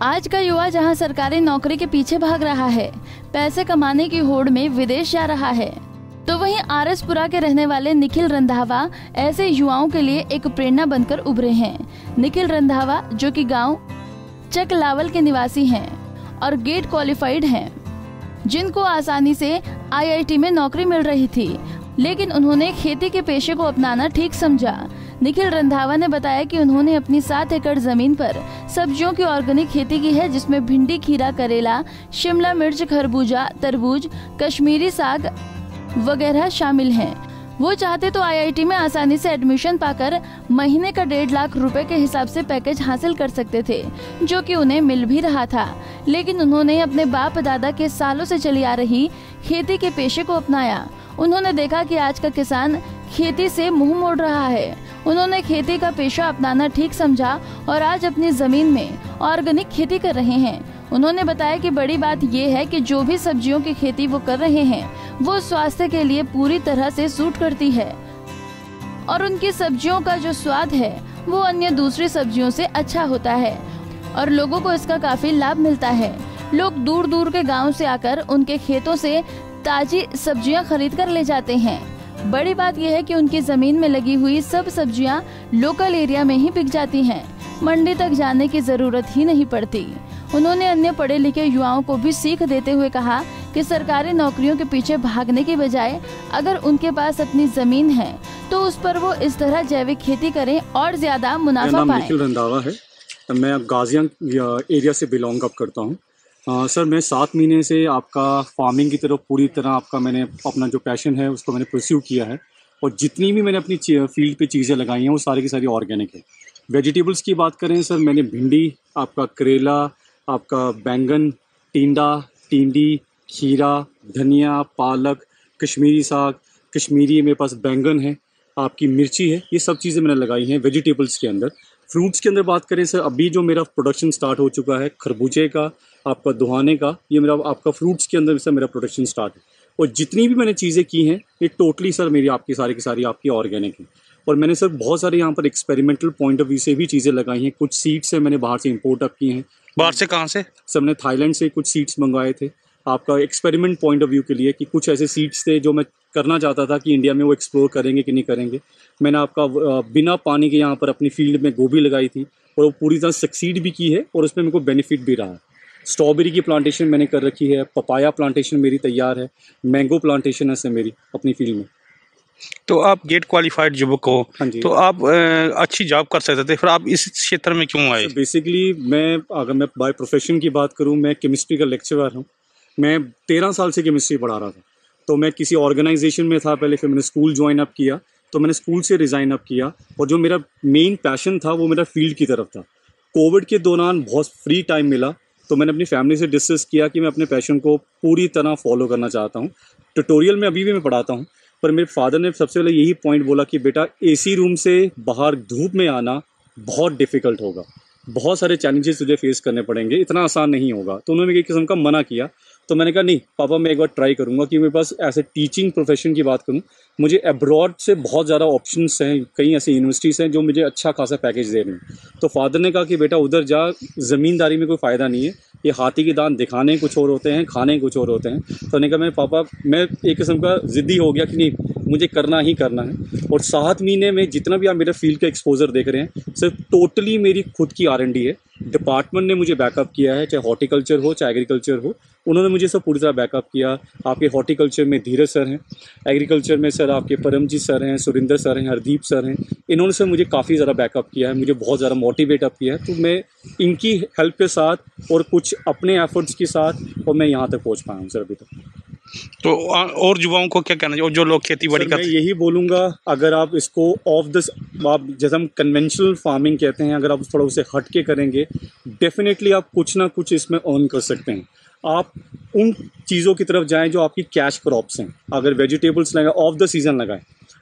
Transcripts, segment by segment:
आज का युवा जहां सरकारी नौकरी के पीछे भाग रहा है, पैसे कमाने की होड़ में विदेश जा रहा है, तो वहीं आरएसपुरा के रहने वाले निखिल रंधावा ऐसे युवाओं के लिए एक प्रेरणा बनकर उभरे हैं। निखिल रंधावा जो कि गांव चकलावल के निवासी हैं और गेट क्वालिफाइड हैं, जिनको आसानी से आईआईटी में नौकरी मिल रही थी, लेकिन उन्होंने खेती के पेशे को अपनाना ठीक समझा। निखिल रंधावा ने बताया कि उन्होंने अपनी 7 एकड़ जमीन पर सब्जियों की ऑर्गेनिक खेती की है, जिसमें भिंडी, खीरा, करेला, शिमला मिर्च, खरबूजा, तरबूज, कश्मीरी साग वगैरह शामिल हैं। वो चाहते तो आईआईटी में आसानी से एडमिशन पाकर महीने का 1.5 लाख रुपए के हिसाब से पैकेज हासिल कर सकते थे, जो कि उन्हें मिल भी रहा था, लेकिन उन्होंने अपने बाप दादा के सालों से चली आ रही खेती के पेशे को अपनाया। उन्होंने देखा कि आज का किसान खेती से मुंह मोड़ रहा है। उन्होंने खेती का पेशा अपनाना ठीक समझा और आज अपनी जमीन में ऑर्गेनिक खेती कर रहे हैं। उन्होंने बताया कि बड़ी बात ये है कि जो भी सब्जियों की खेती वो कर रहे हैं, वो स्वास्थ्य के लिए पूरी तरह से सूट करती है और उनकी सब्जियों का जो स्वाद है वो अन्य दूसरी सब्जियों से अच्छा होता है और लोगों को इसका काफी लाभ मिलता है। लोग दूर दूर के गाँव से आकर उनके खेतों से ताजी सब्जियां खरीद कर ले जाते हैं। बड़ी बात यह है कि उनकी जमीन में लगी हुई सब सब्जियां लोकल एरिया में ही बिक जाती हैं, मंडी तक जाने की जरूरत ही नहीं पड़ती। उन्होंने अन्य पढ़े लिखे युवाओं को भी सीख देते हुए कहा कि सरकारी नौकरियों के पीछे भागने की बजाय अगर उनके पास अपनी जमीन है तो उस पर वो इस तरह जैविक खेती करें और ज्यादा मुनाफा पाएं। निखिल रंधावा है, मैं गाजियां एरिया से बिलोंग करता हूँ। सर मैं 7 महीने से आपका फार्मिंग की तरफ पूरी तरह आपका मैंने अपना जो पैशन है उसको मैंने परस्यू किया है और जितनी भी मैंने अपनी फील्ड पे चीज़ें लगाई हैं वो सारी की सारी ऑर्गेनिक है। वेजिटेबल्स की बात करें सर, मैंने भिंडी, आपका करेला, आपका बैंगन, टिंडी, खीरा, धनिया, पालक, कश्मीरी साग, कश्मीरी मेरे पास बैंगन है, आपकी मिर्ची है, ये सब चीज़ें मैंने लगाई हैं वेजिटेबल्स के अंदर। फ्रूट्स के अंदर बात करें सर, अभी जो मेरा प्रोडक्शन स्टार्ट हो चुका है खरबूजे का, आपका दुहाने का, ये मेरा आपका फ्रूट्स के अंदर सर मेरा प्रोडक्शन स्टार्ट है। और जितनी भी मैंने चीज़ें की हैं ये टोटली सर मेरी आपकी सारी की सारी आपकी ऑर्गेनिक है। और मैंने सर बहुत सारे यहाँ पर एक्सपेरिमेंटल पॉइंट ऑफ व्यू से भी चीज़ें लगाई हैं। कुछ सीड्स से मैंने बाहर से इंपोर्ट अप किए हैं। बाहर से कहाँ से? सर मैंने थाईलैंड से कुछ सीड्स मंगवाए थे आपका एक्सपेरिमेंट पॉइंट ऑफ व्यू के लिए, कि कुछ ऐसे सीड्स थे जो मैं करना चाहता था कि इंडिया में वो एक्सप्लोर करेंगे कि नहीं करेंगे। मैंने आपका बिना पानी के यहाँ पर अपनी फील्ड में गोभी लगाई थी और वो पूरी तरह सक्सीड भी की है और उसमें मेरे को बेनिफिट भी रहा है। स्ट्रॉबेरी की प्लांटेशन मैंने कर रखी है, पपाया प्लांटेशन मेरी तैयार है, मैंगो प्लांटेशन है सर मेरी अपनी फील्ड में। तो आप गेट क्वालिफाइड युवक हो, तो आप अच्छी जॉब कर सकते थे, फिर आप इस क्षेत्र में क्यों आए? बेसिकली अगर मैं बाय प्रोफेशन की बात करूं, मैं केमिस्ट्री का लेक्चरर हूं। मैं 13 साल से केमिस्ट्री पढ़ा रहा था। तो मैं किसी ऑर्गेनाइजेशन में था पहले, फिर मैंने स्कूल ज्वाइन अप किया, तो मैंने स्कूल से रिज़ाइन अप किया और जो मेरा मेन पैशन था वो मेरा फील्ड की तरफ था। कोविड के दौरान बहुत फ्री टाइम मिला तो मैंने अपनी फैमिली से डिस्कस किया कि मैं अपने पैशन को पूरी तरह फॉलो करना चाहता हूँ। ट्यूटोरियल में अभी भी मैं पढ़ाता हूँ, पर मेरे फादर ने सबसे पहले यही पॉइंट बोला कि बेटा एसी रूम से बाहर धूप में आना बहुत डिफ़िकल्ट होगा, बहुत सारे चैलेंजेस तुझे फेस करने पड़ेंगे, इतना आसान नहीं होगा। तो उन्होंने एक किस्म का मना किया। तो मैंने कहा नहीं पापा, मैं एक बार ट्राई करूँगा कि मेरे पास ऐसे टीचिंग प्रोफेशन की बात करूँ, मुझे अब्रॉड से बहुत ज़्यादा ऑप्शंस हैं, कई ऐसी यूनिवर्सिटीज़ हैं जो मुझे अच्छा खासा पैकेज दे रही हैं। तो फादर ने कहा कि बेटा उधर जा, ज़मींदारी में कोई फ़ायदा नहीं है, ये हाथी के दांत दिखाने कुछ और होते हैं, खाने कुछ और होते हैं। तो मैंने कहा मैं पापा, मैं एक किस्म का ज़िद्दी हो गया कि नहीं मुझे करना ही करना है। और 7 महीने में जितना भी आप मेरा फील्ड का एक्सपोजर देख रहे हैं सिर्फ टोटली मेरी खुद की R&D है। डिपार्टमेंट ने मुझे बैकअप किया है, चाहे हॉर्टिकल्चर हो चाहे एग्रीकल्चर हो, उन्होंने मुझे सब पूरी तरह बैकअप किया। आपके हॉर्टिकल्चर में धीरज सर हैं, एग्रीकल्चर में सर आपके परमजीत सर हैं, सुरिंदर सर हैं, हरदीप सर हैं। इन्होंने सर मुझे काफ़ी ज़्यादा बैकअप किया है, मुझे बहुत ज़्यादा मोटिवेट अप किया है। तो मैं इनकी हेल्प के साथ और कुछ अपने एफर्ट्स के साथ और मैं यहाँ तक पहुँच पाया हूँ सर अभी तक। तो और युवाओं को क्या कहना चाहिए, और जो लोग खेती बाड़ी करते हैं? मैं यही बोलूँगा, अगर आप इसको आप जैसे हम कन्वेंशनल फार्मिंग कहते हैं, अगर आप थोड़ा उसे हट के करेंगे, डेफिनेटली आप कुछ ना कुछ इसमें अर्न कर सकते हैं। आप उन चीज़ों की तरफ जाएं जो आपकी कैश क्रॉप्स हैं। अगर वेजिटेबल्स लगाएं, ऑफ द सीज़न लगाएं।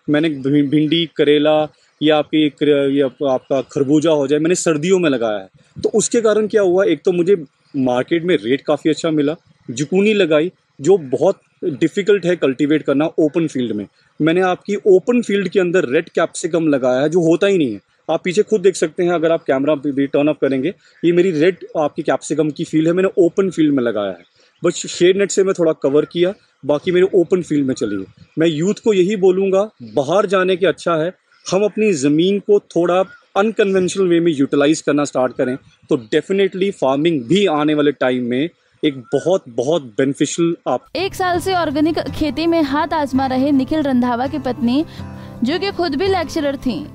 मैंने भिंडी, करेला या आपका खरबूजा हो जाए, मैंने सर्दियों में लगाया है। तो उसके कारण क्या हुआ, एक तो मुझे मार्केट में रेट काफ़ी अच्छा मिला। जुकूनी लगाई जो बहुत डिफ़िकल्ट है कल्टीवेट करना ओपन फील्ड में। मैंने आपकी ओपन फील्ड के अंदर रेड कैप्सिकम लगाया है जो होता ही नहीं है। आप पीछे खुद देख सकते हैं, अगर आप कैमरा भी टर्न अप करेंगे, ये मेरी रेड आपकी कैप्सिकम की फील्ड है, मैंने ओपन फील्ड में लगाया है, बस शेड नेट से मैं थोड़ा कवर किया, बाकी मेरे ओपन फील्ड में चली है। मैं यूथ को यही बोलूँगा, बाहर जाने के अच्छा है हम अपनी ज़मीन को थोड़ा अनकन्वेंशनल वे में यूटिलाइज़ करना स्टार्ट करें, तो डेफिनेटली फार्मिंग भी आने वाले टाइम में एक बहुत बहुत बेनिफिशियल आप। 1 साल से ऑर्गेनिक खेती में हाथ आजमा रहे निखिल रंधावा की पत्नी, जो कि खुद भी लेक्चरर थीं,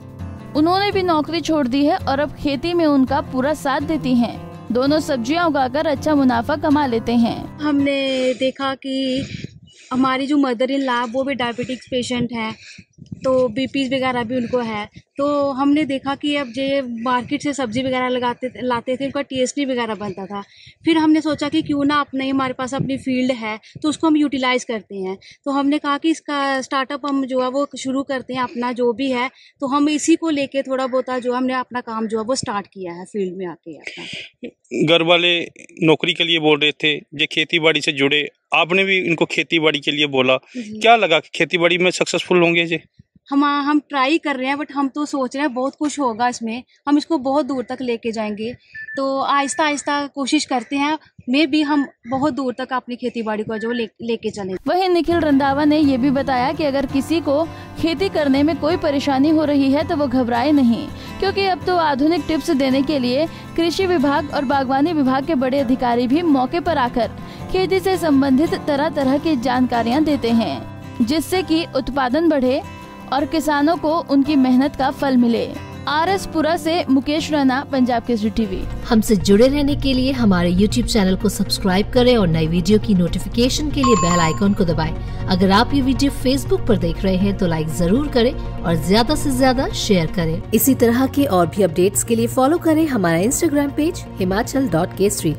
उन्होंने भी नौकरी छोड़ दी है और अब खेती में उनका पूरा साथ देती हैं। दोनों सब्जियां उगाकर अच्छा मुनाफा कमा लेते हैं। हमने देखा कि हमारी जो मदर इन लॉ वो भी डायबिटिक्स पेशेंट हैं, तो बीपी वगैरह भी उनको है। तो हमने देखा कि अब जो मार्केट से सब्ज़ी वगैरह लाते थे, उनका टेस्ट नहीं वगैरह बनता था। फिर हमने सोचा कि क्यों ना अपने हमारे पास अपनी फील्ड है तो उसको हम यूटिलाइज़ करते हैं। तो हमने कहा कि इसका स्टार्टअप हम जो है वो शुरू करते हैं, अपना जो भी है। तो हम इसी को लेके थोड़ा बहुत जो हमने अपना काम जो है वो स्टार्ट किया है फील्ड में आके अपना। घर वाले नौकरी के लिए बोल रहे थे, ये खेती बाड़ी से जुड़े, आपने भी इनको खेती बाड़ी के लिए बोला, क्या लगा कि खेती बाड़ी में सक्सेसफुल होंगे जी? हम ट्राई कर रहे हैं, बट हम तो सोच रहे हैं बहुत कुछ होगा इसमें, हम इसको बहुत दूर तक लेके जाएंगे। तो आहिस्ता आहिस्ता कोशिश करते हैं, मे भी हम बहुत दूर तक अपनी खेती बाड़ी को जो लेके चलें। वहीं निखिल रंधावा ने ये भी बताया कि अगर किसी को खेती करने में कोई परेशानी हो रही है तो वो घबराए नहीं, क्योंकि अब तो आधुनिक टिप्स देने के लिए कृषि विभाग और बागवानी विभाग के बड़े अधिकारी भी मौके पर आकर खेती से संबंधित तरह तरह की जानकारियाँ देते हैं, जिससे कि उत्पादन बढ़े और किसानों को उनकी मेहनत का फल मिले। RS पुरा से मुकेश रैना, पंजाब केसरी टीवी। हमसे जुड़े रहने के लिए हमारे YouTube चैनल को सब्सक्राइब करें और नई वीडियो की नोटिफिकेशन के लिए बेल आइकॉन को दबाएं। अगर आप ये वीडियो Facebook पर देख रहे हैं तो लाइक जरूर करें और ज्यादा से ज्यादा शेयर करें। इसी तरह के और भी अपडेट्स के लिए फॉलो करें हमारा Instagram पेज himachal.kesri।